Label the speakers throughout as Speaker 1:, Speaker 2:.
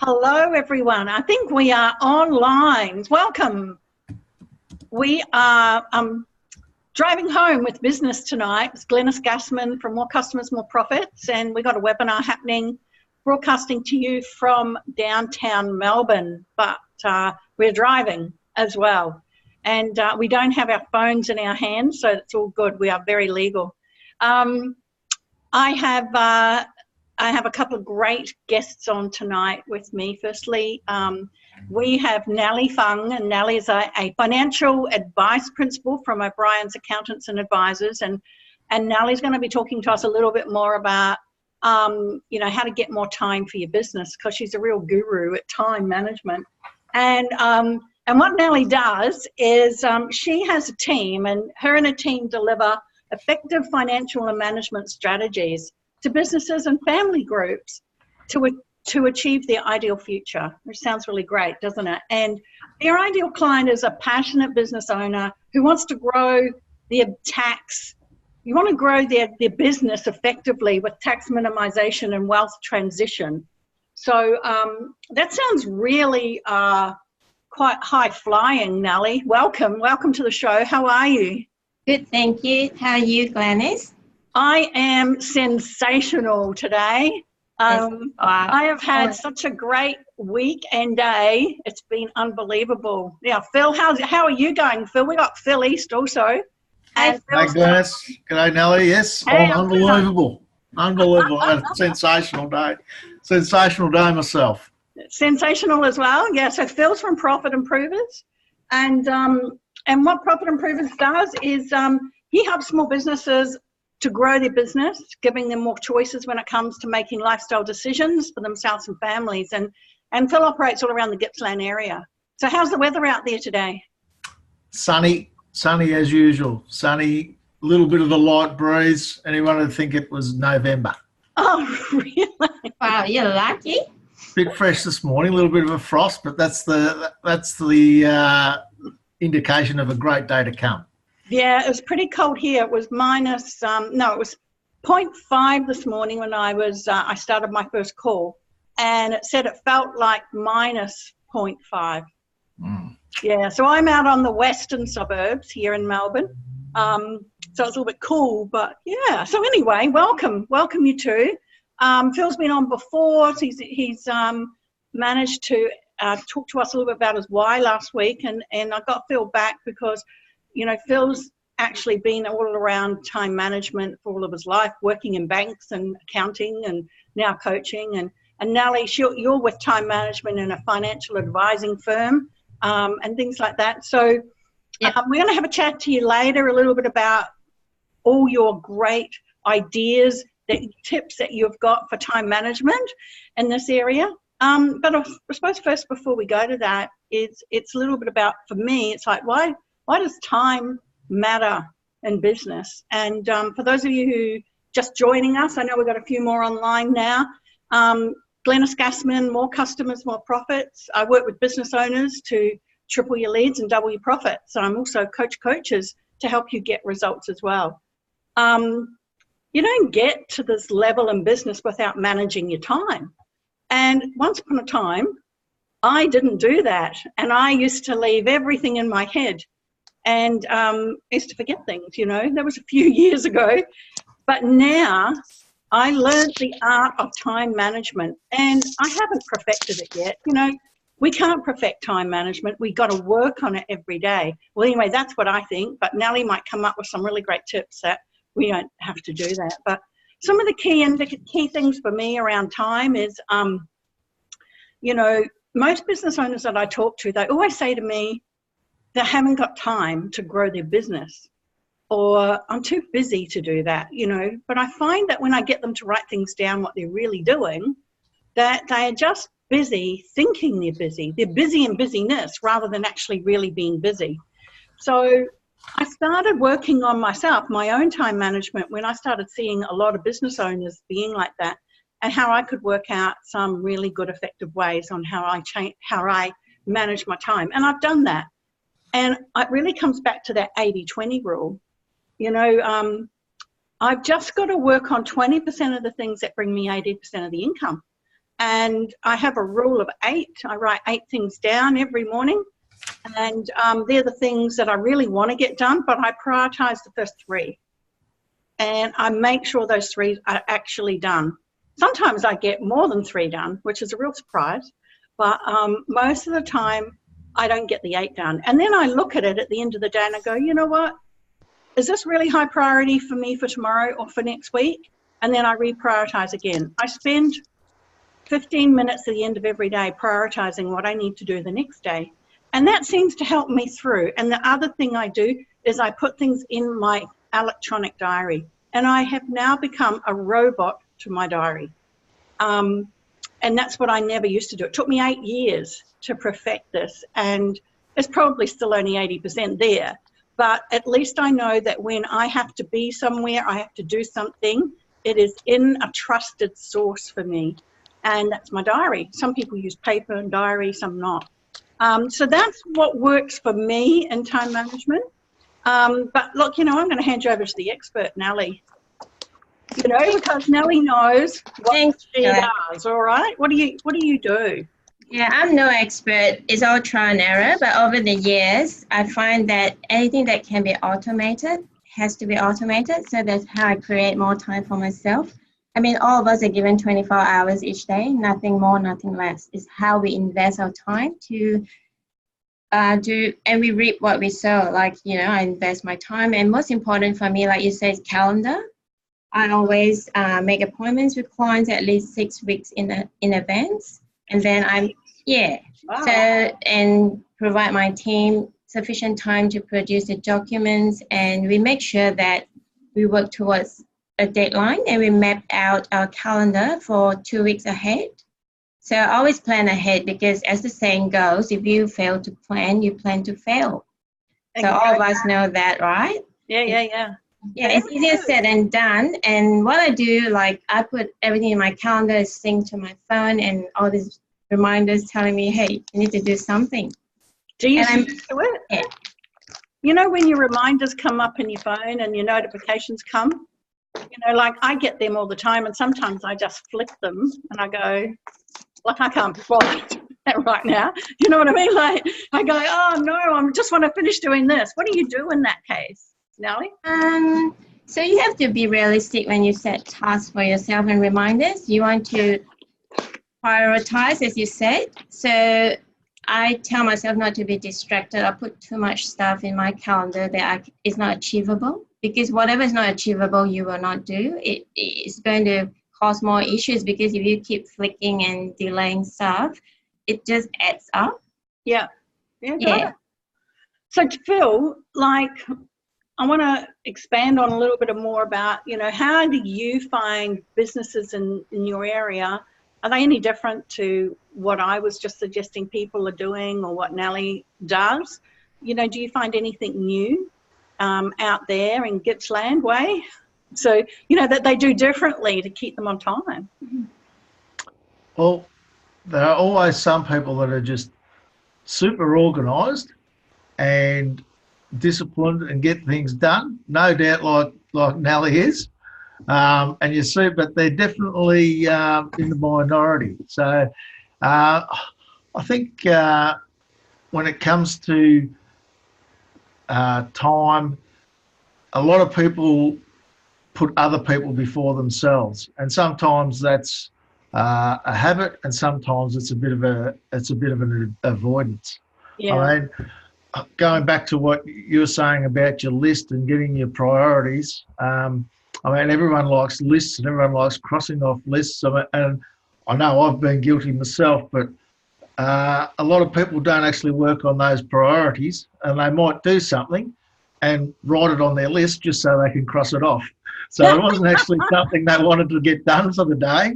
Speaker 1: Hello, everyone. I think we are online. Welcome. We are driving home with business tonight. It's Glenis Gassmann from More Customers, More Profits, and we've got a webinar happening, broadcasting to you from downtown Melbourne, but we're driving as well. And we don't have our phones in our hands, so it's all good. We are very legal. I have a couple of great guests on tonight with me. Firstly, we have Nellie Fung, and Nellie is a financial advice principal from O'Brien's Accountants and Advisors, and Nellie's going to be talking to us a little bit more about you know, how to get more time for your business, because she's a real guru at time management. And what Nellie does is she has a team, and her and her team deliver effective financial and management strategies to businesses and family groups to achieve their ideal future, which sounds really great, doesn't it? And their ideal client is a passionate business owner who wants to grow their tax. You want to grow their business effectively with tax minimization and wealth transition. So that sounds really quite high flying, Nellie. Welcome to the show. How are you?
Speaker 2: Good, thank you. How are you, Glenis?
Speaker 1: I am sensational today. I have had such a great week and day. It's been unbelievable. Yeah, Phil, how are you going, Phil? We got Phil East also.
Speaker 3: Hey, Glenis. G'day, Nellie. Yes, hey, unbelievable. Unbelievable. I had a sensational day. Sensational day myself.
Speaker 1: Sensational as well. Yeah, so Phil's from Profit Improvers. And what Profit Improvers does is he helps small businesses to grow their business, giving them more choices when it comes to making lifestyle decisions for themselves and families. And Phil operates all around the Gippsland area. So how's the weather out there today?
Speaker 3: Sunny as usual. Sunny, a little bit of a light breeze. Anyone would think it was November.
Speaker 1: Oh, really?
Speaker 2: Wow, you're lucky.
Speaker 3: Bit fresh this morning, a little bit of a frost, but that's the indication of a great day to come.
Speaker 1: Yeah, it was pretty cold here. It was minus, it was 0.5 this morning when I started my first call, and it said it felt like minus 0.5. Yeah, so I'm out on the western suburbs here in Melbourne. So it's a little bit cool, but yeah. So anyway, welcome you two. Phil's been on before. So he's managed to talk to us a little bit about his why last week, and I got Phil back because, you know, Phil's actually been all around time management for all of his life, working in banks and accounting and now coaching. And Nellie, you're with time management in a financial advising firm and things like that. So we're going to have a chat to you later a little bit about all your great ideas, tips that you've got for time management in this area. But I suppose first, before we go to that, it's a little bit about, for me, it's like, why does time matter in business? And for those of you who just joining us, I know we've got a few more online now. Glenis Gassmann, More Customers, More Profits. I work with business owners to triple your leads and double your profits. I'm also coaches to help you get results as well. You don't get to this level in business without managing your time. And once upon a time, I didn't do that. And I used to leave everything in my head. And I used to forget things, you know. That was a few years ago. But now I learned the art of time management, and I haven't perfected it yet. You know, we can't perfect time management. We got to work on it every day. Well, anyway, that's what I think. But Nellie might come up with some really great tips that we don't have to do that. But some of the key things for me around time is, you know, most business owners that I talk to, they always say to me, they haven't got time to grow their business, or I'm too busy to do that, you know. But I find that when I get them to write things down, what they're really doing, that they are just busy thinking they're busy. They're busy in busyness rather than actually really being busy. So I started working on myself, my own time management, when I started seeing a lot of business owners being like that, and how I could work out some really good, effective ways on how I manage my time. And I've done that. And it really comes back to that 80-20 rule. You know, I've just got to work on 20% of the things that bring me 80% of the income. And I have a rule of 8. I write 8 things down every morning. And they're the things that I really want to get done, but I prioritize the first 3. And I make sure those 3 are actually done. Sometimes I get more than 3 done, which is a real surprise. But most of the time, I don't get the 8 done. And then I look at it at the end of the day and I go, you know what? Is this really high priority for me for tomorrow or for next week? And then I reprioritize again. I spend 15 minutes at the end of every day prioritizing what I need to do the next day. And that seems to help me through. And the other thing I do is I put things in my electronic diary. And I have now become a robot to my diary. And that's what I never used to do. It took me 8 years to perfect this. And it's probably still only 80% there. But at least I know that when I have to be somewhere, I have to do something, it is in a trusted source for me. And that's my diary. Some people use paper and diary, some not. So that's what works for me in time management. But look, you know, I'm going to hand you over to the expert, Nellie. You know, because Nellie knows what she does. All right. What do you do?
Speaker 2: Yeah, I'm no expert. It's all trial and error. But over the years, I find that anything that can be automated has to be automated. So that's how I create more time for myself. I mean, all of us are given 24 hours each day, nothing more, nothing less. It's how we invest our time to do, and we reap what we sow. Like, you know, I invest my time. And most important for me, like you said, calendar. I always make appointments with clients at least 6 weeks in advance. And then
Speaker 1: Wow.
Speaker 2: So, and provide my team sufficient time to produce the documents. And we make sure that we work towards a deadline and we map out our calendar for 2 weeks ahead. So I always plan ahead because as the saying goes, if you fail to plan, you plan to fail. So all of us know that, right?
Speaker 1: Yeah.
Speaker 2: Yeah, it's easier said than done. And what I do, like I put everything in my calendar, synced to my phone and all these reminders telling me, hey, you need to do something.
Speaker 1: Do you stick to it?
Speaker 2: Yeah.
Speaker 1: You know, when your reminders come up in your phone and your notifications come, you know, like I get them all the time and sometimes I just flick them and I go, like I can't be bothered to do that right now. You know what I mean? Like I go, oh no, I just want to finish doing this. What do you do in that case, Nellie?
Speaker 2: So you have to be realistic when you set tasks for yourself and reminders. You want to prioritize, as you said. So I tell myself not to be distracted. I put too much stuff in my calendar that is not achievable, because whatever is not achievable, you will not do. It is going to cause more issues, because if you keep flicking and delaying stuff, it just adds up.
Speaker 1: Yeah. So Phil, like, I want to expand on a little bit more about, you know, how do you find businesses in your area? Are they any different to what I was just suggesting people are doing or what Nellie does? You know, do you find anything new out there in Gippsland way? So, you know, that they do differently to keep them on time?
Speaker 3: Well, there are always some people that are just super organised and disciplined and get things done, no doubt, like Nellie is. And you see, but they're definitely in the minority. So I think when it comes to time, a lot of people put other people before themselves, and sometimes that's a habit, and sometimes it's a bit of an avoidance.
Speaker 1: Yeah.
Speaker 3: I mean, going back to what you were saying about your list and getting your priorities, I mean, everyone likes lists and everyone likes crossing off lists. And I know I've been guilty myself, but a lot of people don't actually work on those priorities, and they might do something and write it on their list just so they can cross it off. So it wasn't actually something they wanted to get done for the day,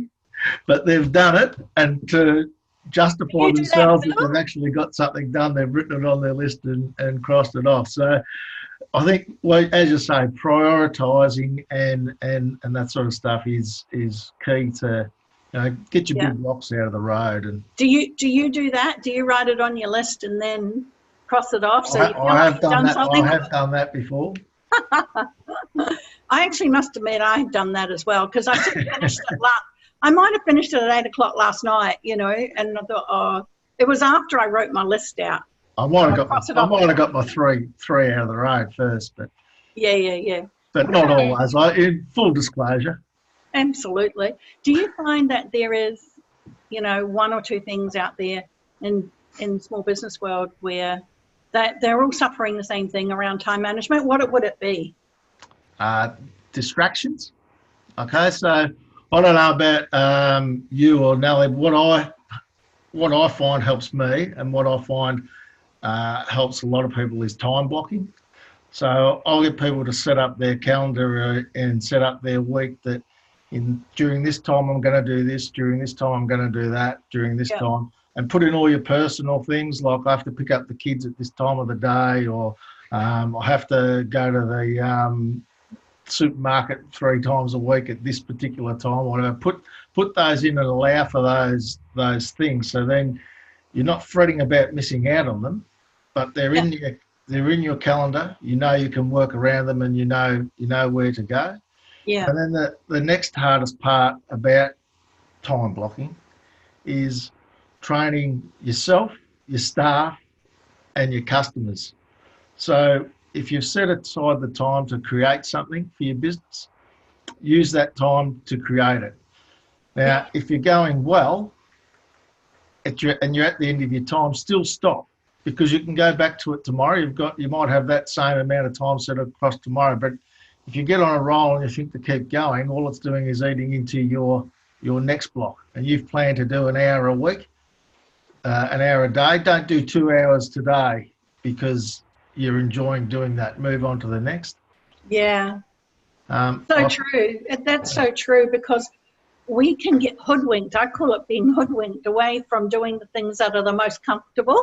Speaker 3: but they've done it, and to justify themselves that they've actually got something done, they've written it on their list and crossed it off. So I think, well, as you say, prioritising and that sort of stuff is key to, you know, get your big rocks out of the road. And
Speaker 1: do you do that? Do you write it on your list and then cross it off? So
Speaker 3: I have done that. I have done that before.
Speaker 1: I actually must admit I have done that as well, because I just finished I might have finished it at 8 o'clock last night, you know, and I thought, oh, it was after I wrote my list out.
Speaker 3: I might have got my three out of the road first, but
Speaker 1: yeah.
Speaker 3: But not always. In full disclosure.
Speaker 1: Absolutely. Do you find that there is, you know, one or two things out there in small business world where that they're all suffering the same thing around time management? What would it be?
Speaker 3: Distractions. Okay, so I don't know about you or Nellie. What I find helps me, and what I find helps a lot of people, is time blocking. So I'll get people to set up their calendar and set up their week that during this time I'm going to do this, during this time I'm going to do that, during this time, and put in all your personal things, like I have to pick up the kids at this time of the day, or I have to go to the supermarket 3 times a week at this particular time, or whatever. Put those in and allow for those things, so then you're not fretting about missing out on them, but they're in your calendar. You know you can work around them, and you know where to go. Yeah. And then the next hardest part about time blocking is training yourself, your staff, and your customers. So if you've set aside the time to create something for your business, use that time to create it. Now, if you're going well and you're at the end of your time, still stop, because you can go back to it tomorrow. You might have that same amount of time set across tomorrow, but if you get on a roll and you think to keep going, all it's doing is eating into your next block. And you've planned to do an hour a week, an hour a day. Don't do 2 hours today because you're enjoying doing that. Move on to the next.
Speaker 1: Yeah. True. That's so true, because we can get hoodwinked. I call it being hoodwinked away from doing the things that are the most comfortable.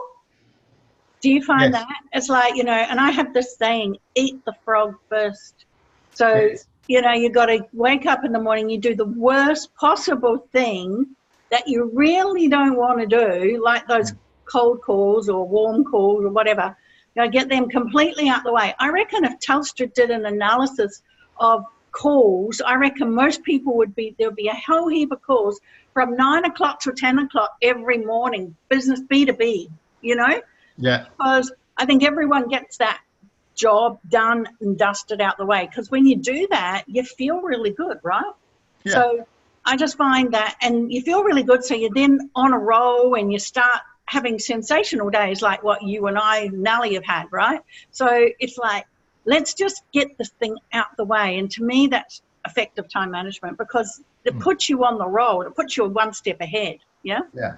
Speaker 1: Do you find that? It's like, you know, and I have this saying, eat the frog first. So, you know, you got to wake up in the morning, you do the worst possible thing that you really don't want to do, like those cold calls or warm calls or whatever. You know, get them completely out the way. I reckon if Telstra did an analysis of calls, I reckon most people there would be a whole heap of calls from 9 o'clock to 10 o'clock every morning, business B2B, you know?
Speaker 3: Yeah.
Speaker 1: Because I think everyone gets that job done and dusted out the way, because when you do that, you feel really good, right? Yeah. So I just find that, and you feel really good, so you're then on a roll and you start having sensational days like what you and I, Nellie, have had, right? So it's like, let's just get this thing out the way. And to me, that's effective time management, because it puts you on the roll. It puts you one step ahead. Yeah?
Speaker 3: Yeah.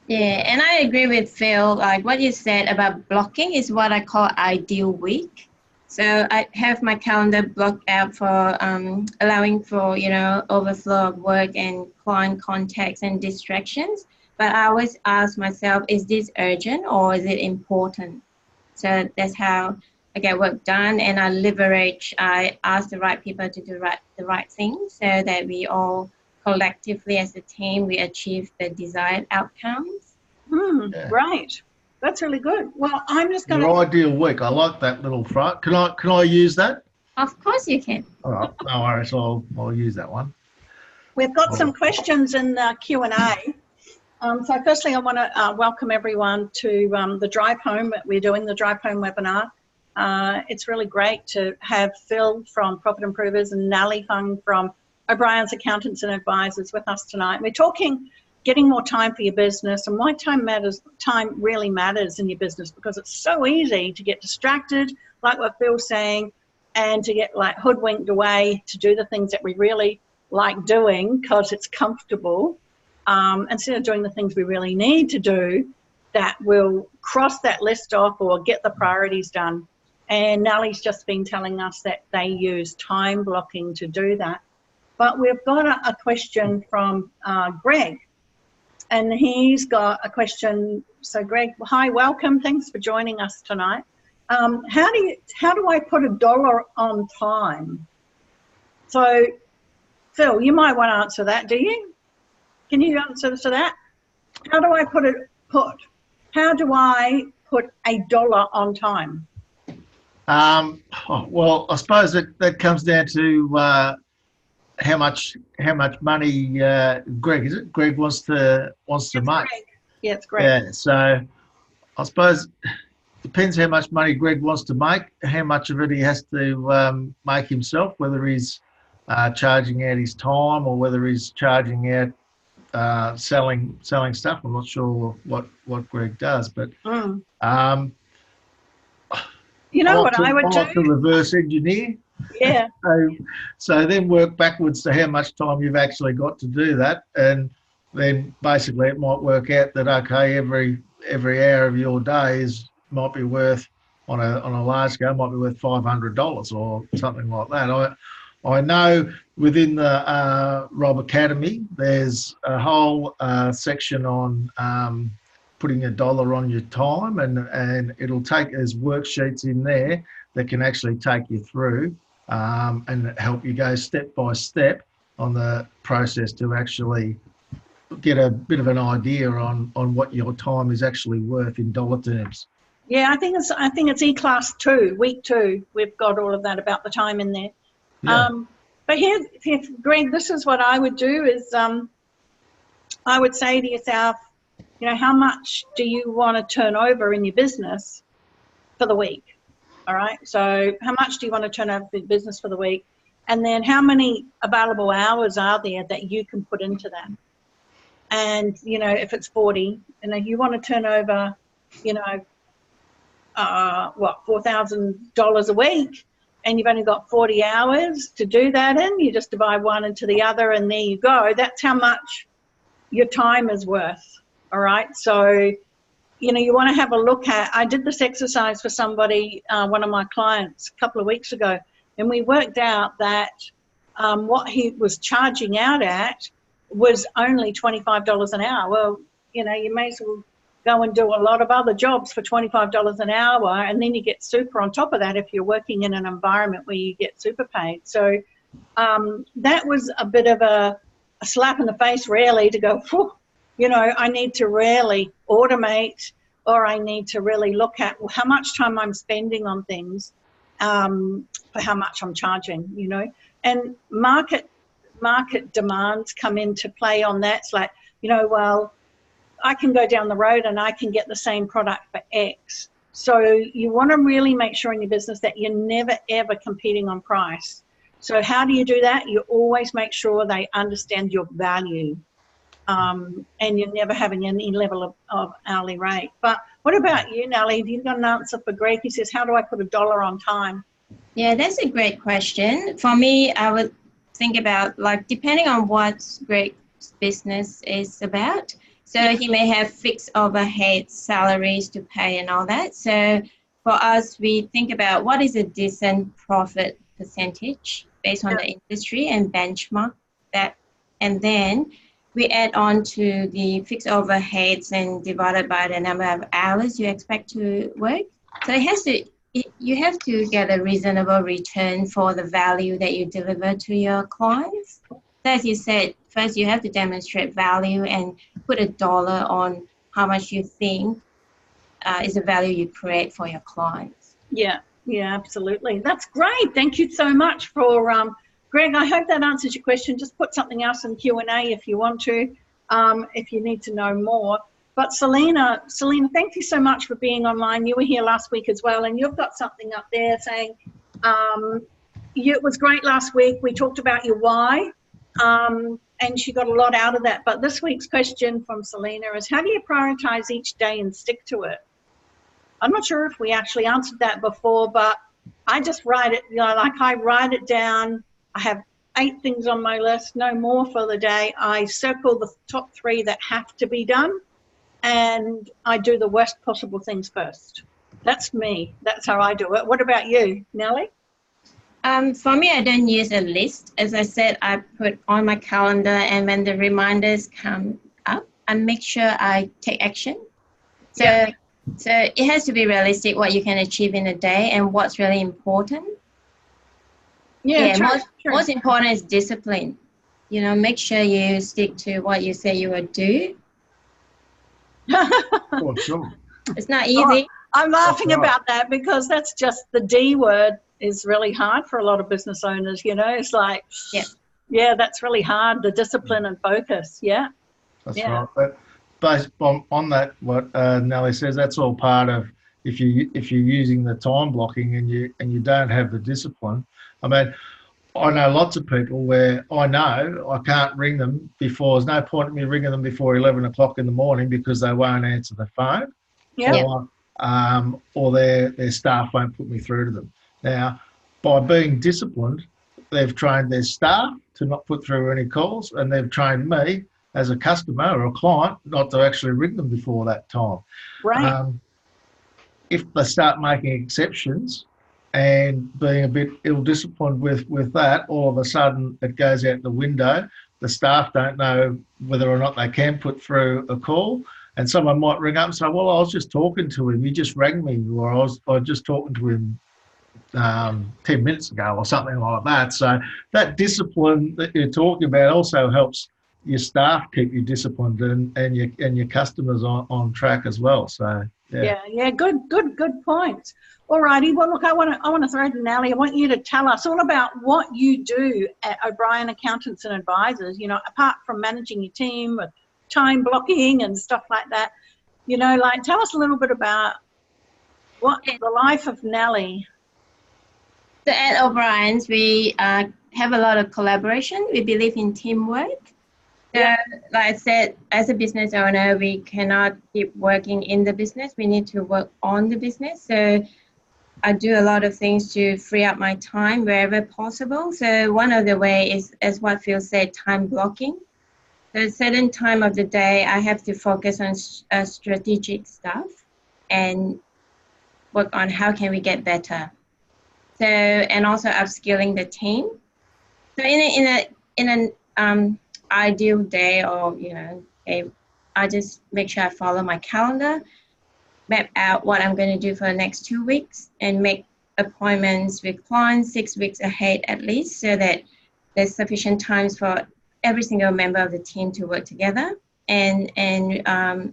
Speaker 2: Yeah, and I agree with Phil. Like what you said about blocking is what I call ideal week. So I have my calendar blocked out for allowing for, you know, overflow of work and client contacts and distractions. But I always ask myself, is this urgent or is it important? So that's how I get work done, and I ask the right people to do the right things, so that we all collectively as a team, we achieve the desired outcomes.
Speaker 1: Right. That's really good. Well, I'm just going to...
Speaker 3: Your ideal week. I like that little front. Can I use that?
Speaker 2: Of course you can.
Speaker 3: All right. No worries. I'll use that one.
Speaker 1: We've got some questions in the Q&A. So firstly, I want to welcome everyone to the Drive Home. We're doing the Drive Home webinar. It's really great to have Phil from Profit Improvers and Nellie Fung from O'Brien's Accountants and Advisors with us tonight. We're talking getting more time for your business, and why time really matters in your business, because it's so easy to get distracted, like what Phil's saying, and to get like hoodwinked away to do the things that we really like doing because it's comfortable, instead of doing the things we really need to do that will cross that list off or get the priorities done. And Nellie's just been telling us that they use time blocking to do that. But we've got a question from Greg, and he's got a question. So Greg, hi, welcome. Thanks for joining us tonight. How do I put $1 on time? So Phil, you might want to answer that. Do you? Can you answer to that? How do I put $1 on time?
Speaker 3: Well, I suppose that comes down to how much money Greg, is it? Greg wants to make.
Speaker 1: Greg. Yeah, it's great.
Speaker 3: Yeah, so I suppose depends how much money Greg wants to make, how much of it he has to make himself, whether he's charging out his time or whether he's charging out selling stuff. I'm not sure what Greg does, but
Speaker 1: you know what I would do?
Speaker 3: I like to reverse engineer.
Speaker 1: Yeah.
Speaker 3: So then work backwards to how much time you've actually got to do that, and then basically it might work out that okay, every hour of your day might be worth on a large scale might be worth $500 or something like that. I know within the RoB Academy there's a whole section on putting $1 on your time, and it'll take there's worksheets in there that can actually take you through and help you go step by step on the process to actually get a bit of an idea on what your time is actually worth in dollar terms.
Speaker 1: Yeah, I think it's E-Class 2, week 2. We've got all of that about the time in there.
Speaker 3: Yeah.
Speaker 1: But here, Greg, this is what I would do is I would say to yourself, you know, how much do you want to turn over in your business for the week? All right. So how much do you want to turn over the business for the week? And then how many available hours are there that you can put into that? And, you know, if it's 40, and if you want to turn over, you know, $4,000 a week, and you've only got 40 hours to do that in, you just divide one into the other, and there you go. That's how much your time is worth. All right. So, you know, you want to have a look at, I did this exercise for somebody, one of my clients a couple of weeks ago, and we worked out that what he was charging out at was only $25 an hour. Well, you know, you may as well go and do a lot of other jobs for $25 an hour, and then you get super on top of that if you're working in an environment where you get super paid. So that was a bit of a slap in the face, really, to go, whew, you know, I need to really automate, or I need to really look at how much time I'm spending on things for how much I'm charging, you know. And market demands come into play on that. It's like, you know, well, I can go down the road and I can get the same product for X. So you want to really make sure in your business that you're never, ever competing on price. So how do you do that? You always make sure they understand your value, and you're never having any level of hourly rate. But what about you, Nellie? Have you got an answer for Greg? He says, how do I put $1 on time?
Speaker 2: Yeah, that's a great question. For me, I would think about, like, depending on what Greg's business is about. So he may have fixed overhead salaries to pay and all that. So for us, we think about what is a decent profit percentage based on the industry and benchmark that. And then we add on to the fixed overheads and divided by the number of hours you expect to work. So you have to get a reasonable return for the value that you deliver to your clients. So as you said, first you have to demonstrate value and put $1 on how much you think is the value you create for your clients.
Speaker 1: Yeah, absolutely. That's great. Thank you so much for Greg. I hope that answers your question. Just put something else in Q&A if you want to, if you need to know more. But Selena, thank you so much for being online. You were here last week as well, and you've got something up there saying it was great last week. We talked about your why, and she got a lot out of that. But this week's question from Selena is, how do you prioritize each day and stick to it? I'm not sure if we actually answered that before, but I just write it, you know, like I write it down. I have 8 things on my list, no more for the day. I circle the top 3 that have to be done, and I do the worst possible things first. That's me. That's how I do it. What about you, Nellie?
Speaker 2: For me, I don't use a list. As I said, I put on my calendar, and when the reminders come up, I make sure I take action. So it has to be realistic what you can achieve in a day and what's really important. Most important is discipline. You know, make sure you stick to what you say you would do.
Speaker 3: Oh, sure.
Speaker 2: It's not easy.
Speaker 1: I'm laughing about that because that's just the D word is really hard for a lot of business owners. You know, it's like, Yeah, that's really hard, the discipline and focus. Yeah.
Speaker 3: That's
Speaker 1: Yeah.
Speaker 3: right. But based on that, what Nellie says, that's all part of if you're using the time blocking and you don't have the discipline. I mean, I know lots of people where I know I can't ring them before. There's no point in me ringing them before 11 o'clock in the morning because they won't answer the phone,
Speaker 1: Yeah.
Speaker 3: or their staff won't put me through to them. Now, by being disciplined, they've trained their staff to not put through any calls, and they've trained me as a customer or a client not to actually ring them before that time.
Speaker 1: Right.
Speaker 3: If they start making exceptions and being a bit ill-disciplined with that, all of a sudden it goes out the window. The staff don't know whether or not they can put through a call, and someone might ring up and say, well, I was just talking to him, he just rang me, or I was just talking to him 10 minutes ago or something like that. So that discipline that you're talking about also helps your staff keep you disciplined and your customers on track as well. So
Speaker 1: Yeah. Good points. All righty. Well, look, I want to throw to Nellie. I want you to tell us all about what you do at O'Brien Accountants and Advisors. You know, apart from managing your team with time blocking and stuff like that. You know, like tell us a little bit about what the life of Nellie.
Speaker 2: So at O'Brien's, we have a lot of collaboration. We believe in teamwork. So, like I said, as a business owner, we cannot keep working in the business. We need to work on the business. So I do a lot of things to free up my time wherever possible. So one of the way is, as what Phil said, time blocking. So a certain time of the day, I have to focus on strategic stuff and work on how can we get better. So, and also upskilling the team. So in an ideal day, or I just make sure I follow my calendar, map out what I'm going to do for the next 2 weeks, and make appointments with clients 6 weeks ahead at least, so that there's sufficient times for every single member of the team to work together, and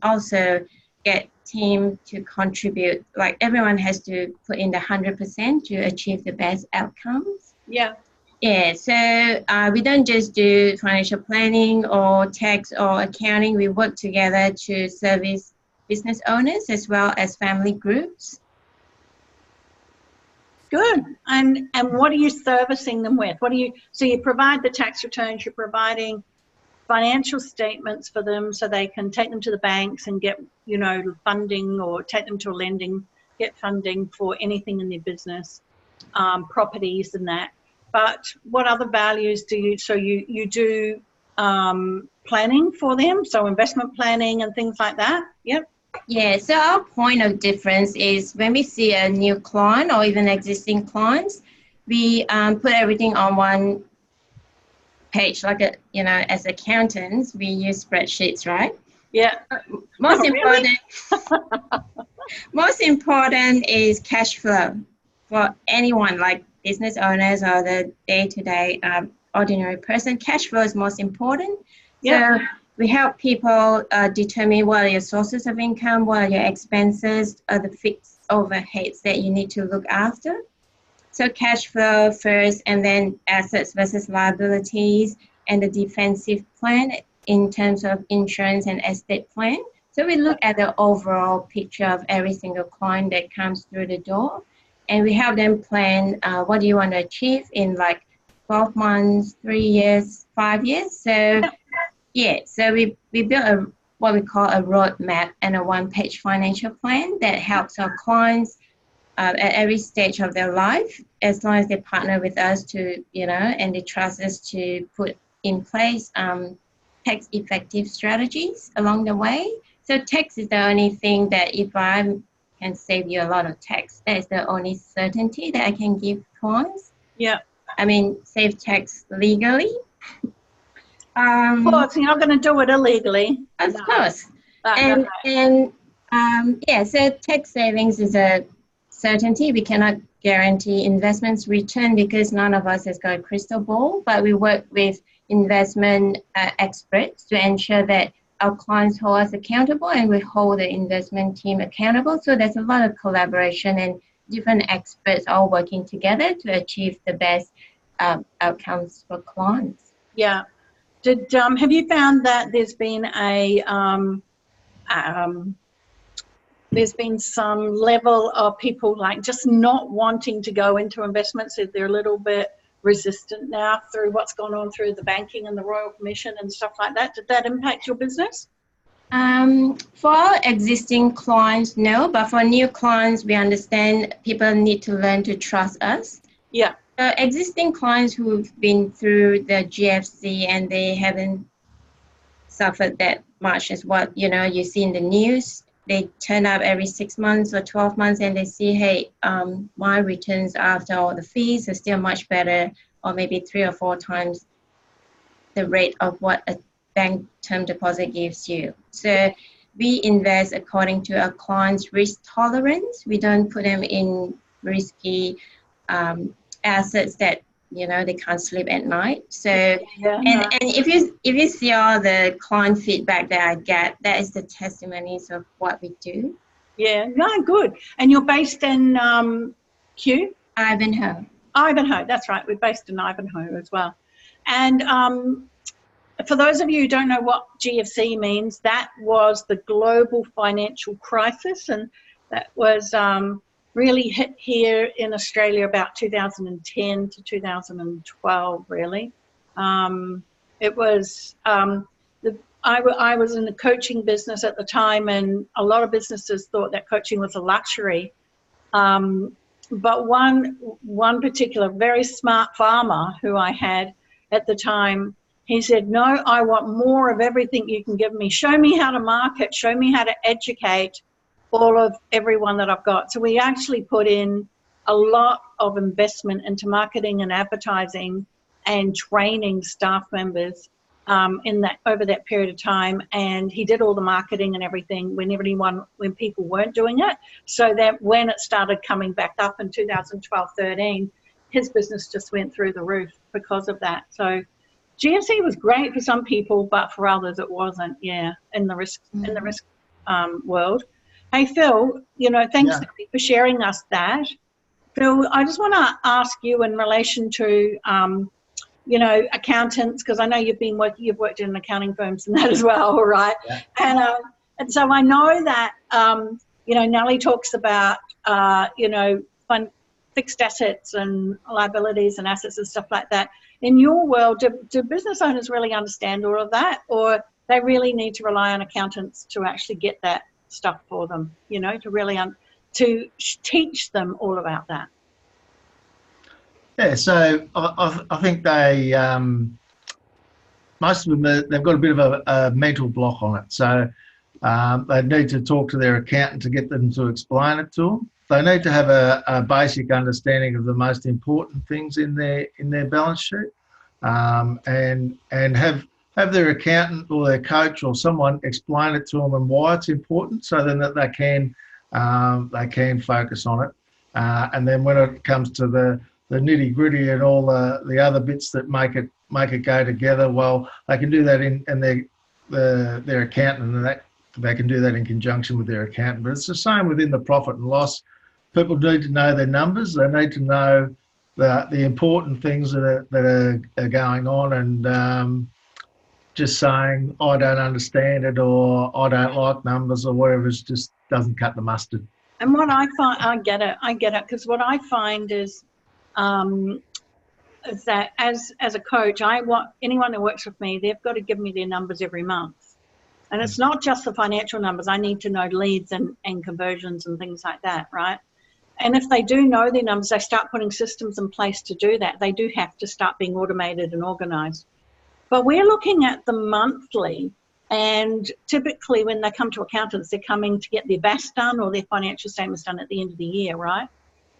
Speaker 2: also get team to contribute. Like everyone has to put in the 100% to achieve the best outcomes.
Speaker 1: Yeah.
Speaker 2: Yeah, so we don't just do financial planning or tax or accounting. We work together to service business owners as well as family groups.
Speaker 1: Good. And what are you servicing them with? So you provide the tax returns, you're providing financial statements for them so they can take them to the banks and get, funding, or take them to a lending, get funding for anything in their business, properties and that. But what other values do you, so you do planning for them, so investment planning and things like that? Yep.
Speaker 2: Yeah, so our point of difference is when we see a new client or even existing clients, we put everything on one page. Like, as accountants, we use spreadsheets, right?
Speaker 1: Yeah.
Speaker 2: Most important is cash flow for anyone, like business owners or the day-to-day ordinary person. Cash flow is most important.
Speaker 1: Yeah.
Speaker 2: So we help people determine what are your sources of income, what are your expenses, the fixed overheads that you need to look after. So cash flow first, and then assets versus liabilities, and the defensive plan in terms of insurance and estate plan. So we look at the overall picture of every single client that comes through the door, and we help them plan what do you want to achieve in like 12 months, 3 years, 5 years. So so we built what we call a roadmap and a one-page financial plan that helps our clients at every stage of their life, as long as they partner with us to, and they trust us to put in place tax-effective strategies along the way. So tax is the only thing that if I can save you a lot of tax, that is the only certainty that I can give clients.
Speaker 1: Yeah.
Speaker 2: I mean, save tax legally.
Speaker 1: Of course, you're not going to do it illegally.
Speaker 2: Of course.
Speaker 1: No.
Speaker 2: So tax savings is a certainty. We cannot guarantee investments return because none of us has got a crystal ball, but we work with investment experts to ensure that our clients hold us accountable, and we hold the investment team accountable. So there's a lot of collaboration and different experts all working together to achieve the best outcomes for clients.
Speaker 1: Yeah. Have you found that there's been some level of people like just not wanting to go into investments, if they're a little bit resistant now through what's gone on through the banking and the Royal Commission and stuff like that? Did that impact your business?
Speaker 2: For our existing clients, no, but for new clients, we understand people need to learn to trust us.
Speaker 1: Yeah.
Speaker 2: So existing clients who've been through the GFC and they haven't suffered that much as what, you see in the news, they turn up every 6 months or 12 months and they see, hey, my returns after all the fees are still much better, or maybe 3 or 4 times the rate of what a bank term deposit gives you. So we invest according to our clients' risk tolerance. We don't put them in risky assets that they can't sleep at night. So and if you see all the client feedback that I get, that is the testimonies of what we do.
Speaker 1: Yeah, no, good. And you're based in Kew?
Speaker 2: Ivanhoe.
Speaker 1: Ivanhoe, that's right. We're based in Ivanhoe as well. And for those of you who don't know what GFC means, that was the global financial crisis, and that was really hit here in Australia about 2010 to 2012, really. It was, I was in the coaching business at the time, and a lot of businesses thought that coaching was a luxury. But one particular very smart farmer who I had at the time, he said, no, I want more of everything you can give me. Show me how to market, show me how to educate all of everyone that I've got. So we actually put in a lot of investment into marketing and advertising and training staff members over that period of time. And he did all the marketing and everything when people weren't doing it, so that when it started coming back up in 2012-13, his business just went through the roof because of that. So GFC was great for some people, but for others it wasn't. Yeah, in the risk world. Hey Phil, thanks for sharing us that. Phil, I just want to ask you in relation to accountants, because I know you've worked in accounting firms and that as well, right? Yeah. And so I know that Nellie talks about fixed assets and liabilities and assets and stuff like that. In your world, do business owners really understand all of that, or they really need to rely on accountants to actually get that stuff for them, to really to teach them all about that?
Speaker 3: Yeah, so I think they, most of them, they've got a bit of a mental block on it. So they need to talk to their accountant to get them to explain it to them. They need to have a basic understanding of the most important things in their balance sheet, and have their accountant or their coach or someone explain it to them and why it's important, so then that they can focus on it. And then when it comes to the nitty gritty and all the other bits that make it go together, well, they can do that in their accountant, and that they can do that in conjunction with their accountant. But it's the same within the profit and loss. People need to know their numbers. They need to know the important things that are going on, and just saying I don't understand it or I don't like numbers or whatever, it just doesn't cut the mustard.
Speaker 1: And what I find, I get it, because what I find is that as a coach, I want anyone who works with me, they've got to give me their numbers every month. And it's not just the financial numbers. I need to know leads and conversions and things like that, right? And if they do know their numbers, they start putting systems in place to do that. They do have to start being automated and organized. But we're looking at the monthly, and typically when they come to accountants, they're coming to get their BAS done or their financial statements done at the end of the year, right?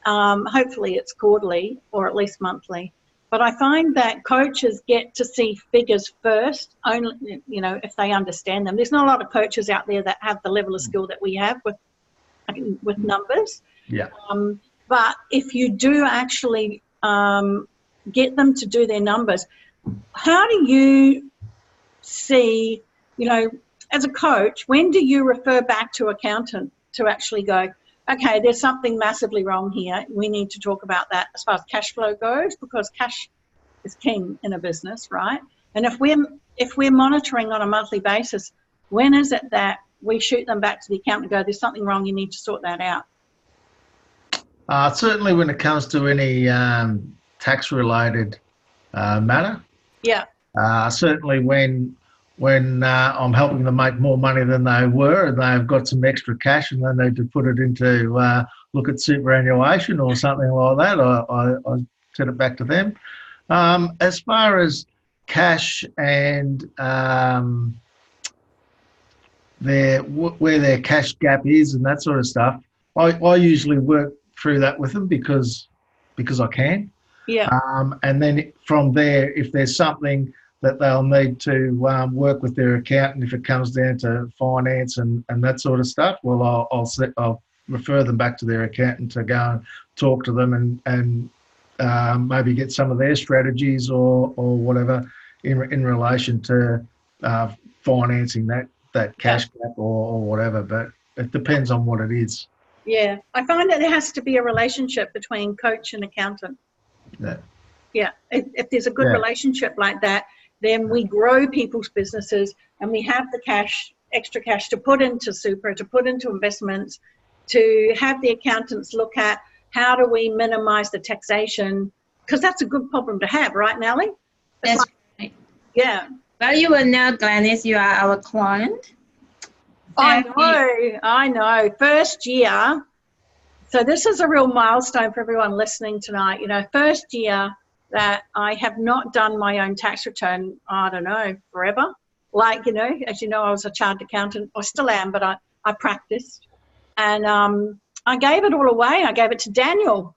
Speaker 1: Hopefully it's quarterly or at least monthly. But I find that coaches get to see figures first, only if they understand them. There's not a lot of coaches out there that have the level of skill that we have with numbers.
Speaker 3: Yeah.
Speaker 1: But if you do actually get them to do their numbers, how do you see, as a coach, when do you refer back to accountant to actually go, okay, there's something massively wrong here. We need to talk about that as far as cash flow goes, because cash is king in a business, right? And if we're monitoring on a monthly basis, when is it that we shoot them back to the accountant and go, there's something wrong, you need to sort that out?
Speaker 3: Certainly when it comes to any tax-related matter.
Speaker 1: Yeah.
Speaker 3: Certainly when I'm helping them make more money than they were and they've got some extra cash and they need to put it into look at superannuation or something like that, I send it back to them. As far as cash and where their cash gap is and that sort of stuff, I usually work through that with them because I can.
Speaker 1: Yeah.
Speaker 3: And then from there, if there's something that they'll need to work with their accountant, if it comes down to finance and that sort of stuff, well, I'll refer them back to their accountant to go and talk to them and maybe get some of their strategies or whatever in relation to financing that cash gap or whatever. But it depends on what it is.
Speaker 1: Yeah, I find that there has to be a relationship between coach and accountant.
Speaker 3: Yeah.
Speaker 1: Yeah, if there's a good relationship like that, then we grow people's businesses and we have the cash, extra cash to put into super, to put into investments, to have the accountants look at how do we minimize the taxation, because that's a good problem to have, right, Nellie?
Speaker 2: That's right.
Speaker 1: Yeah.
Speaker 2: Well, you will know, Glenis, you are our client.
Speaker 1: I know. First year. So this is a real milestone for everyone listening tonight. You know, first year that I have not done my own tax return, I don't know, forever. Like, you know, as you know, I was a chartered accountant. I still am, but I practiced. And I gave it all away. I gave it to Daniel.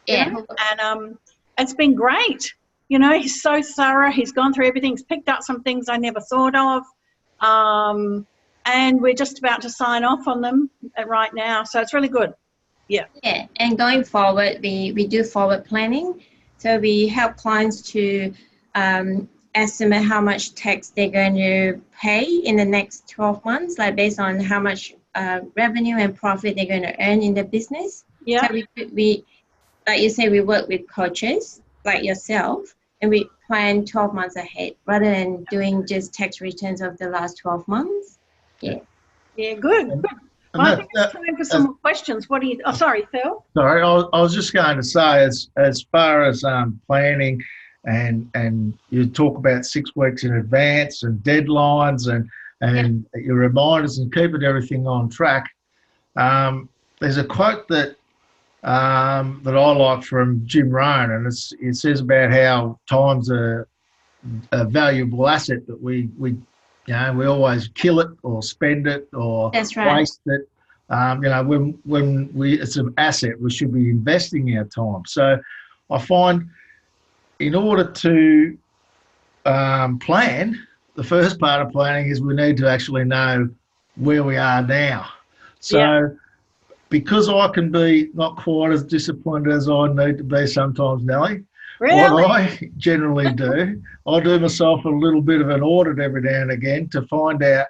Speaker 2: Yeah.
Speaker 1: You know? And it's been great. You know, he's so thorough. He's gone through everything. He's picked up some things I never thought of. And we're just about to sign off on them right now. So it's really good. Yeah.
Speaker 2: Yeah. And going forward, we do forward planning. So we help clients to estimate how much tax they're going to pay in the next 12 months, like based on how much revenue and profit they're going to earn in the business.
Speaker 1: Yeah.
Speaker 2: So we like you say, we work with coaches like yourself, and we plan 12 months ahead rather than doing just tax returns of the last 12 months. Yeah.
Speaker 1: Yeah, good. Well, I think it's time for some more questions. What do you? Oh, sorry, Phil.
Speaker 3: Sorry, I was just going to say, as far as planning, and you talk about 6 weeks in advance and deadlines and your reminders and keeping everything on track. There's a quote that I like from Jim Rohn, and it says about how time's a valuable asset that we always kill it or spend it or waste it. When it's an asset, we should be investing our time. So I find in order to plan, the first part of planning is we need to actually know where we are now. So because I can be not quite as disciplined as I need to be sometimes, Nellie, what I generally do, I do myself a little bit of an audit every now and again to find out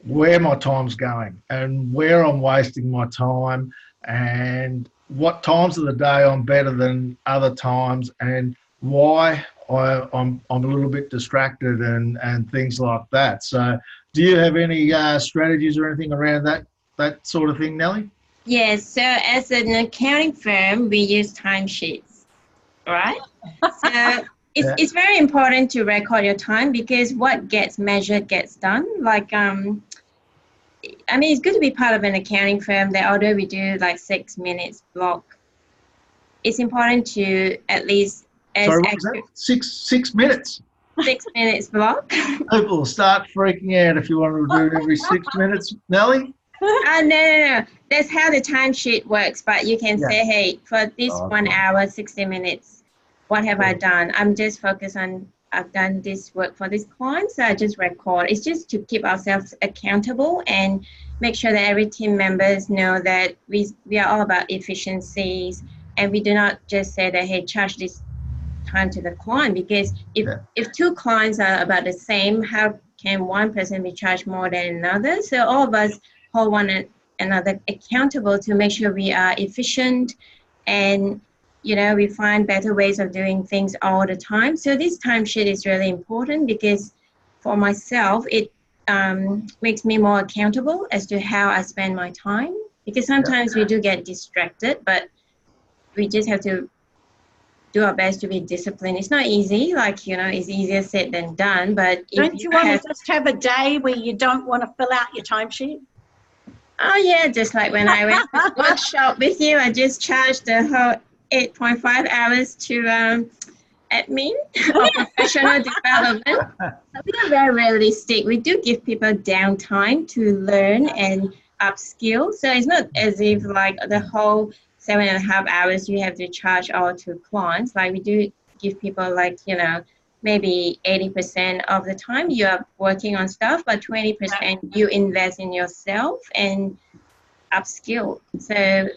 Speaker 3: where my time's going and where I'm wasting my time and what times of the day I'm better than other times and why I'm a little bit distracted and things like that. So do you have any strategies or anything around that sort of thing, Nellie?
Speaker 2: Yes, so as an accounting firm, we use timesheets, right? So it's very important to record your time because what gets measured gets done. Like, it's good to be part of an accounting firm that although we do like 6 minutes block, it's important to at least...
Speaker 3: Sorry, what was that? 6 minutes?
Speaker 2: 6 minutes block.
Speaker 3: People will start freaking out if you want to do it every 6 minutes, Nellie.
Speaker 2: No. That's how the timesheet works. But you can say, hey, for this 1 hour, 60 minutes, what have I done? I'm just focused on, I've done this work for this client, so I just record. It's just to keep ourselves accountable and make sure that every team members know that we are all about efficiencies and we do not just say that, hey, charge this time to the client, because if 2 clients are about the same, how can one person be charged more than another? So all of us hold one another accountable to make sure we are efficient and we find better ways of doing things all the time. So this timesheet is really important because for myself, it makes me more accountable as to how I spend my time. Because sometimes we do get distracted, but we just have to do our best to be disciplined. It's not easy, it's easier said than done. But
Speaker 1: don't you want to just have a day where you don't want to fill out your timesheet?
Speaker 2: Oh yeah, just like when I went to the workshop with you, I just charged the whole 8.5 hours to admin or professional development. So we are very realistic. We do give people downtime to learn and upskill. So it's not as if like the whole 7.5 hours you have to charge all to clients. Like we do give people maybe 80% of the time you are working on stuff, but 20% you invest in yourself and upskill. So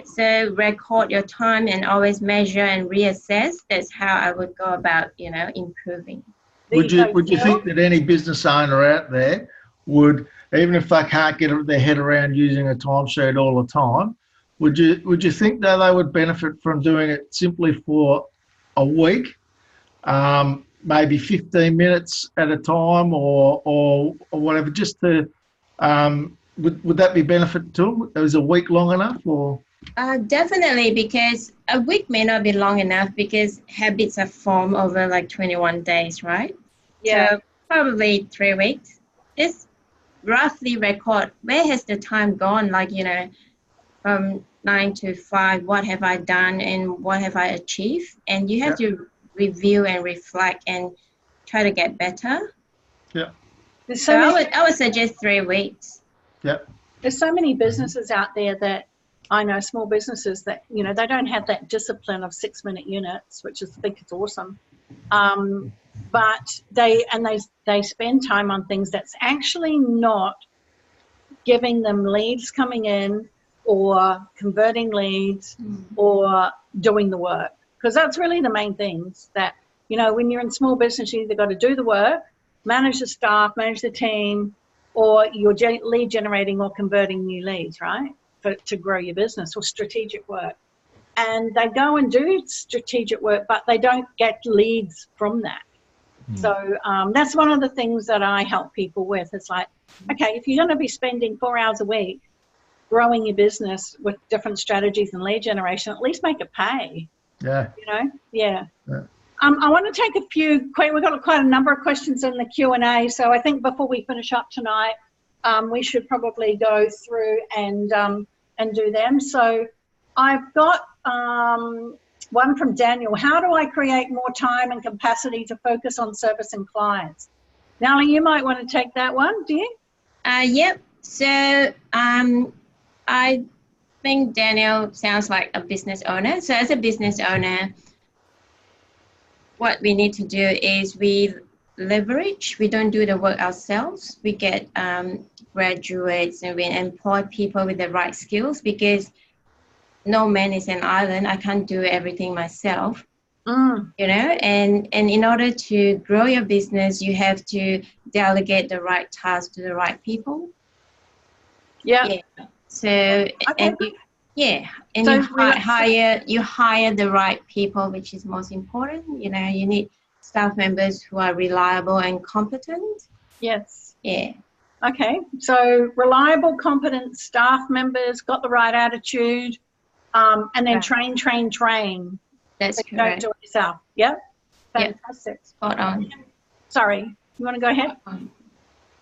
Speaker 2: so record your time and always measure and reassess. That's how I would go about, improving.
Speaker 3: Would you think that any business owner out there would, even if they can't get their head around using a timesheet all the time, would you think that they would benefit from doing it simply for a week? Maybe 15 minutes at a time or whatever, just to, would that be benefit to them? Is a week long enough or?
Speaker 2: Definitely, because a week may not be long enough because habits are formed over like 21 days, right?
Speaker 1: Yeah.
Speaker 2: So probably 3 weeks. Just roughly record where has the time gone, from 9 to 5, what have I done and what have I achieved? And you have to review and reflect and try to get better.
Speaker 3: Yeah.
Speaker 2: So I would suggest 3 weeks.
Speaker 3: Yeah.
Speaker 1: There's so many businesses out there that I know, small businesses that, they don't have that discipline of 6-minute units, which I think is awesome. But they spend time on things that's actually not giving them leads coming in or converting leads or doing the work. Because that's really the main things that, when you're in small business, you either got to do the work, manage the staff, manage the team, or you're lead generating or converting new leads, right, to grow your business, or strategic work. And they go and do strategic work, but they don't get leads from that. So that's one of the things that I help people with. It's like, okay, if you're going to be spending 4 hours a week growing your business with different strategies and lead generation, at least make it pay.
Speaker 3: Yeah.
Speaker 1: Yeah. I want to take a few. We've got quite a number of questions in the Q&A, so I think before we finish up tonight, we should probably go through and do them. So I've got one from Daniel. How do I create more time and capacity to focus on servicing clients? Nellie, you might want to take that one. Do you?
Speaker 2: Yep. So I think Daniel sounds like a business owner. So as a business owner, what we need to do is we leverage. We don't do the work ourselves. We get graduates and we employ people with the right skills, because no man is an island. I can't do everything myself. And in order to grow your business, you have to delegate the right tasks to the right people. Yeah. So and you hire the right people, which is most important. You need staff members who are reliable and competent.
Speaker 1: Yes.
Speaker 2: Yeah.
Speaker 1: Okay. So reliable, competent staff members, got the right attitude, and then train.
Speaker 2: That's correct.
Speaker 1: Don't do it yourself. Yep. Fantastic.
Speaker 2: Yep. Spot on.
Speaker 1: Sorry. You want to go ahead?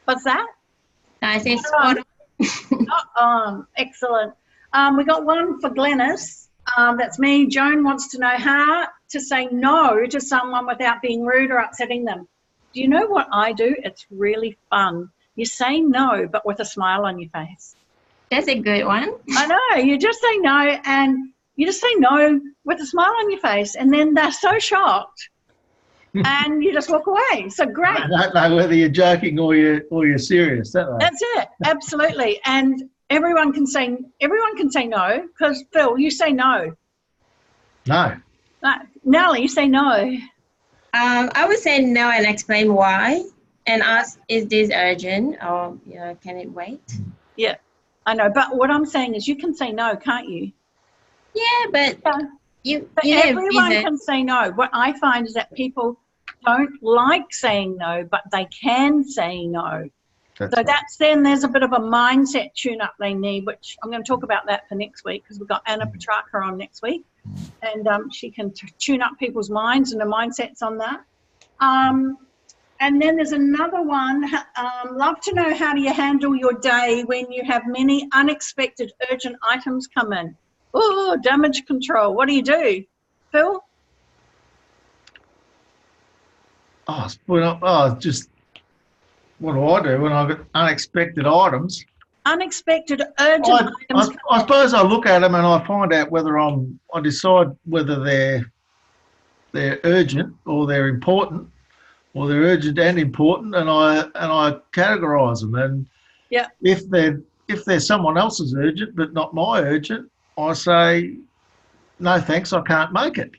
Speaker 1: What's that?
Speaker 2: I say spot
Speaker 1: on. Excellent. We got one for Glenis. That's me. Joan wants to know how to say no to someone without being rude or upsetting them. Do you know what I do? It's really fun. You say no, but with a smile on your face.
Speaker 2: That's a good one.
Speaker 1: I know. You just say no, and you just say no with a smile on your face, and then they're so shocked, and you just walk away. So great.
Speaker 3: I don't know whether you're joking or you're serious, don't they?
Speaker 1: That's it. Absolutely. And everyone can say no, because Phil, you say no.
Speaker 3: No.
Speaker 1: Nellie, you say no.
Speaker 2: I would say no and explain why, and ask, is this urgent, or can it wait?
Speaker 1: Yeah, I know. But what I'm saying is, you can say no, can't you?
Speaker 2: Yeah, but
Speaker 1: But everyone can say no. What I find is that people don't like saying no, but they can say no. Then there's a bit of a mindset tune-up they need, which I'm going to talk about that for next week, because we've got Anna Petrarca on next week, and she can tune up people's minds and the mindsets on that. And then there's another one. Love to know, how do you handle your day when you have many unexpected urgent items come in? Oh, damage control. What do you do, Phil?
Speaker 3: Just what do I do when I've got unexpected items?
Speaker 1: Unexpected urgent items.
Speaker 3: I suppose I look at them and I find out whether I decide whether they're urgent or they're important, or they're urgent and important, and I categorise them. And if they're someone else's urgent but not my urgent, I say no thanks, I can't make it.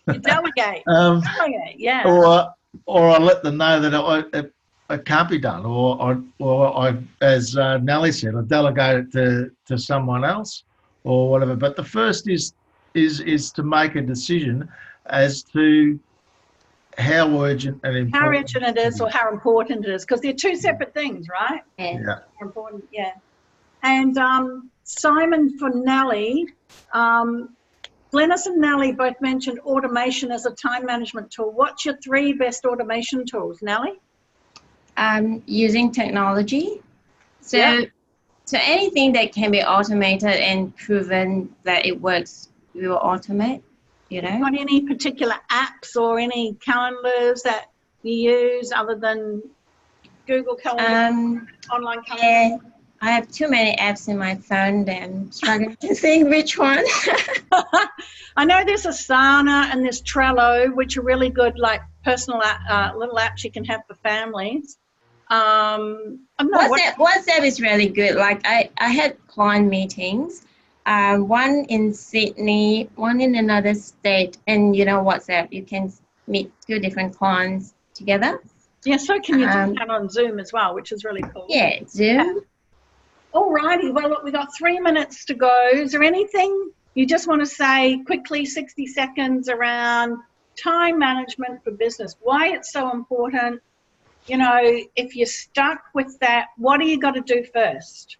Speaker 1: You delegate. Delegate, yeah.
Speaker 3: Or I let them know that it can't be done, or I, as Nellie said, I delegate it to someone else or whatever. But the first is to make a decision as to how urgent and important.
Speaker 1: How urgent it is, or how important it is, because they're two separate things, right?
Speaker 3: Yeah.
Speaker 1: Important, yeah. And Simon, for Nellie, Glenis and Nellie both mentioned automation as a time management tool. What's your 3 best automation tools, Nellie?
Speaker 2: Using technology. So anything that can be automated and proven that it works, we will automate,
Speaker 1: Got any particular apps or any calendars that you use other than Google Calendar, online calendar?
Speaker 2: Yeah, I have too many apps in my phone that I'm struggling to think which one.
Speaker 1: I know there's Asana and there's Trello, which are really good, like personal little apps you can have for families.
Speaker 2: WhatsApp is really good. Like I had client meetings, one in Sydney, one in another state, and WhatsApp, you can meet 2 different clients together.
Speaker 1: Yeah, so can you do that on Zoom as well, which is really cool.
Speaker 2: Yeah, Zoom.
Speaker 1: Yeah. All righty. Well, look, we've got 3 minutes to go. Is there anything you just want to say quickly, 60 seconds, around time management for business? Why it's so important? If you're stuck with that, what do you got to do first?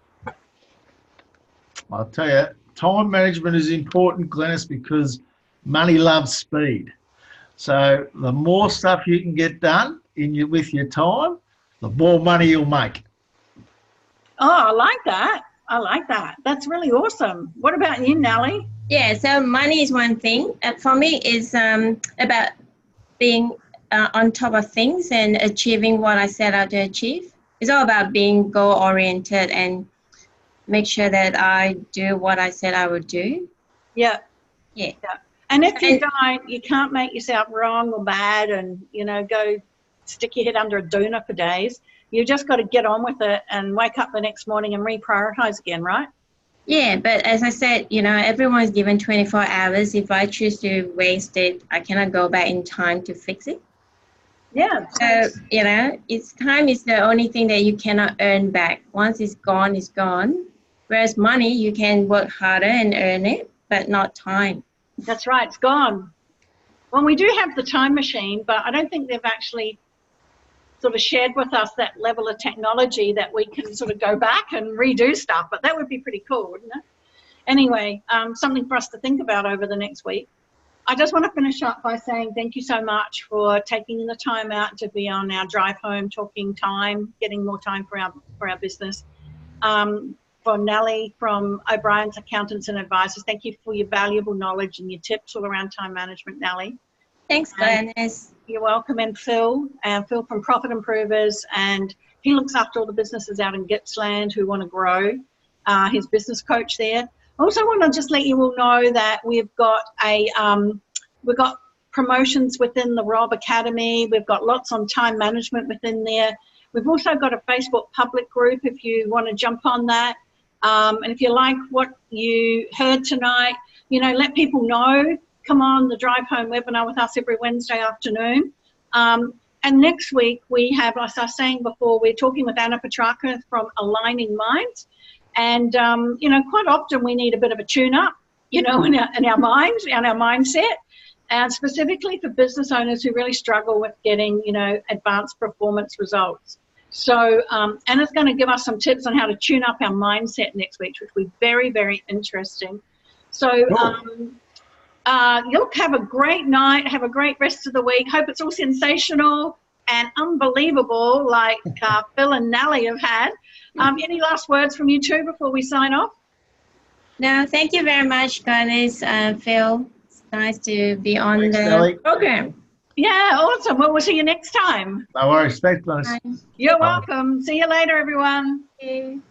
Speaker 3: I'll tell you, time management is important, Glenis, because money loves speed. So the more stuff you can get done with your time, the more money you'll make.
Speaker 1: Oh, I like that. That's really awesome. What about you, Nellie?
Speaker 2: Yeah, so money is one thing. For me, it's about being on top of things and achieving what I set out to achieve. It's all about being goal-oriented and make sure that I do what I said I would do.
Speaker 1: Yeah.
Speaker 2: Yeah.
Speaker 1: And if you don't, you can't make yourself wrong or bad and, go stick your head under a doona for days. You just got to get on with it and wake up the next morning and reprioritize again, right?
Speaker 2: Yeah, but as I said, everyone's given 24 hours. If I choose to waste it, I cannot go back in time to fix it.
Speaker 1: Yeah.
Speaker 2: So, it's time is the only thing that you cannot earn back. Once it's gone, it's gone. Whereas money, you can work harder and earn it, but not time.
Speaker 1: That's right, it's gone. Well, we do have the time machine, but I don't think they've actually sort of shared with us that level of technology that we can sort of go back and redo stuff, but that would be pretty cool, wouldn't it? Anyway, something for us to think about over the next week. I just want to finish up by saying thank you so much for taking the time out to be on our drive home, talking time, getting more time for our business. For Nellie from O'Brien's Accountants and Advisors, thank you for your valuable knowledge and your tips all around time management, Nellie.
Speaker 2: Thanks, Glenis.
Speaker 1: You're welcome. And Phil from Profit Improvers, and he looks after all the businesses out in Gippsland who want to grow. He's business coach there. I also want to just let you all know that we've got promotions within the RoB Academy. We've got lots on time management within there. We've also got a Facebook public group if you want to jump on that. And if you like what you heard tonight, let people know. Come on the Drive Home webinar with us every Wednesday afternoon. And next week we have, as I was saying before, we're talking with Anna Petrarca from Aligning Minds. And, quite often we need a bit of a tune-up. you know, in our minds, in our mindset, and specifically for business owners who really struggle with getting, you know, advanced performance results. So Anna's going to give us some tips on how to tune up our mindset next week, which will be very, very interesting. So look, have a great night. Have a great rest of the week. Hope it's all sensational and unbelievable like Phil and Nellie have had. Any last words from you two before we sign off?
Speaker 2: No, thank you very much, Glenis, Phil. It's nice to be on
Speaker 3: Thanks,
Speaker 2: the
Speaker 3: Nellie.
Speaker 2: program.
Speaker 1: Yeah, awesome. Well, we'll see you next time.
Speaker 3: No worries. Thanks, Glenis.
Speaker 2: Bye.
Speaker 1: You're welcome. See you later, everyone.
Speaker 2: Thank you.